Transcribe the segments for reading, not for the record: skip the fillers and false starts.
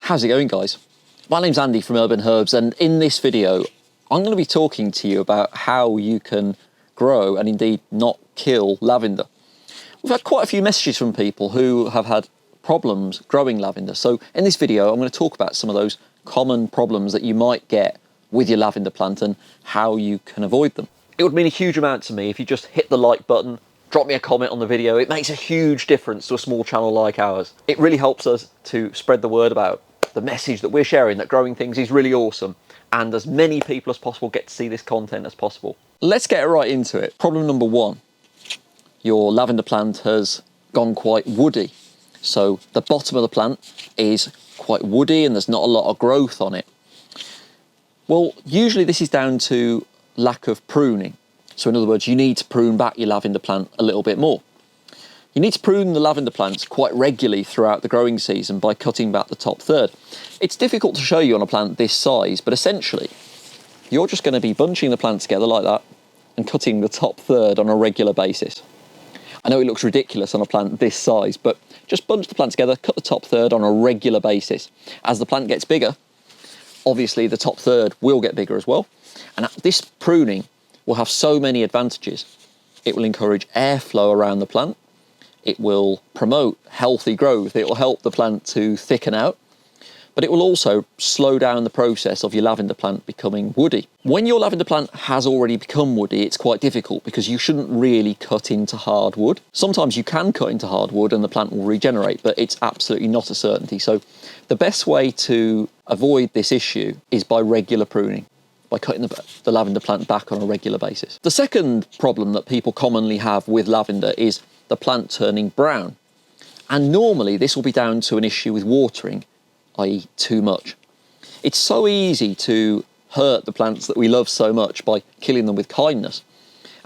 How's it going, guys? My name's Andy from Urban Herbs, and in this video I'm going to be talking to you about how you can grow and indeed not kill lavender. We've had quite a few messages from people who have had problems growing lavender, so in this video I'm going to talk about some of those common problems that you might get with your lavender plant and how you can avoid them. It would mean a huge amount to me if you just hit the like button, drop me a comment on the video. It makes a huge difference to a small channel like ours. It really helps us to spread the word about the message that we're sharing, that growing things is really awesome, and as many people as possible get to see this content as possible. Let's get right into it. Problem number one, your lavender plant has gone quite woody. So the bottom of the plant is quite woody and there's not a lot of growth on it. Well, usually this is down to lack of pruning. So in other words, you need to prune back your lavender plant a little bit more. You need to prune the lavender plants quite regularly throughout the growing season by cutting back the top third. It's difficult to show you on a plant this size, but essentially you're just going to be bunching the plant together like that and cutting the top third on a regular basis. I know it looks ridiculous on a plant this size, but just bunch the plant together, cut the top third on a regular basis. As the plant gets bigger, obviously the top third will get bigger as well. And this pruning will have so many advantages. It will encourage airflow around the plant. It will promote healthy growth. It will help the plant to thicken out, but it will also slow down the process of your lavender plant becoming woody. When your lavender plant has already become woody, it's quite difficult because you shouldn't really cut into hardwood. Sometimes you can cut into hardwood and the plant will regenerate, but it's absolutely not a certainty. So the best way to avoid this issue is by regular pruning, by cutting the lavender plant back on a regular basis. The second problem that people commonly have with lavender is the plant turning brown. And normally this will be down to an issue with watering, i.e. too much. It's so easy to hurt the plants that we love so much by killing them with kindness.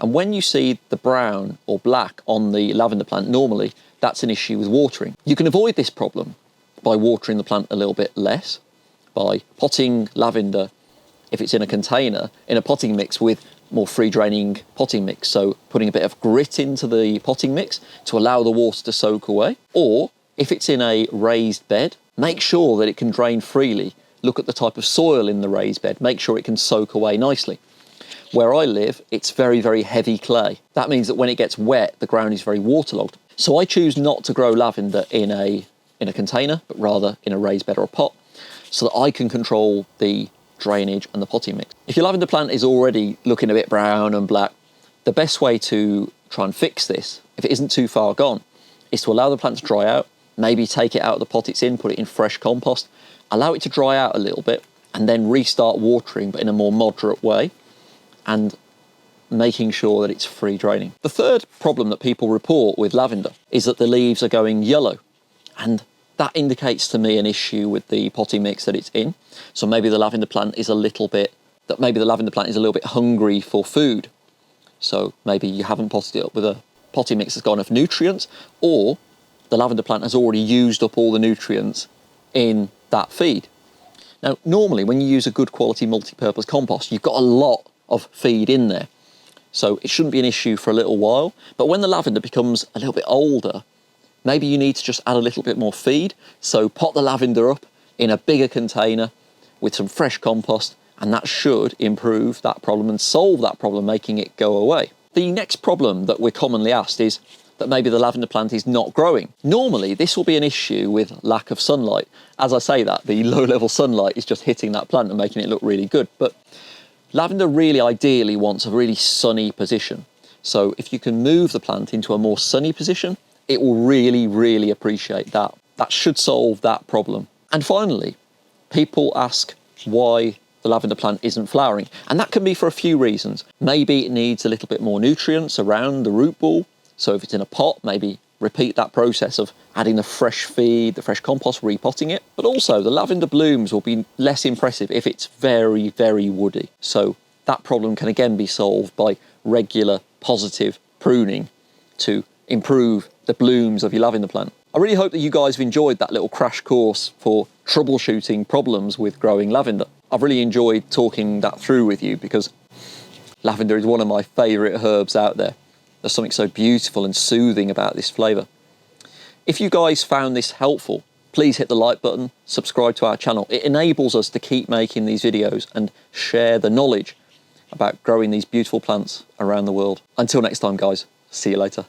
And when you see the brown or black on the lavender plant, normally that's an issue with watering. You can avoid this problem by watering the plant a little bit less, by potting lavender, if it's in a container, in a potting mix with more free draining potting mix. So putting a bit of grit into the potting mix to allow the water to soak away. Or if it's in a raised bed, make sure that it can drain freely. Look at the type of soil in the raised bed. Make sure it can soak away nicely. Where I live, it's very, very heavy clay. That means that when it gets wet, the ground is very waterlogged. So I choose not to grow lavender in a container, but rather in a raised bed or a pot, so that I can control the drainage and the potting mix. If your lavender plant is already looking a bit brown and black, the best way to try and fix this, if it isn't too far gone, is to allow the plant to dry out, maybe take it out of the pot it's in, put it in fresh compost, allow it to dry out a little bit, and then restart watering, but in a more moderate way, and making sure that it's free draining. The third problem that people report with lavender is that the leaves are going yellow, and that indicates to me an issue with the potting mix that it's in. So maybe the lavender plant is a little bit hungry for food. So maybe you haven't potted it up with a potting mix that's got enough nutrients, or the lavender plant has already used up all the nutrients in that feed. Now, normally when you use a good quality multi-purpose compost, you've got a lot of feed in there. So it shouldn't be an issue for a little while. But when the lavender becomes a little bit older, maybe you need to just add a little bit more feed. So pot the lavender up in a bigger container with some fresh compost, and that should improve that problem and solve that problem, making it go away. The next problem that we're commonly asked is that maybe the lavender plant is not growing. Normally, this will be an issue with lack of sunlight. As I say that, the low-level sunlight is just hitting that plant and making it look really good. But lavender really ideally wants a really sunny position. So if you can move the plant into a more sunny position, it will really, really appreciate that. That should solve that problem. And finally, people ask why the lavender plant isn't flowering. And that can be for a few reasons. Maybe it needs a little bit more nutrients around the root ball. So if it's in a pot, maybe repeat that process of adding the fresh feed, the fresh compost, repotting it. But also the lavender blooms will be less impressive if it's very, very woody. So that problem can again be solved by regular positive pruning to improve the blooms of your lavender plant. I really hope that you guys have enjoyed that little crash course for troubleshooting problems with growing lavender. I've really enjoyed talking that through with you because lavender is one of my favourite herbs out there. There's something so beautiful and soothing about this flavour. If you guys found this helpful, please hit the like button, subscribe to our channel. It enables us to keep making these videos and share the knowledge about growing these beautiful plants around the world. Until next time, guys, see you later.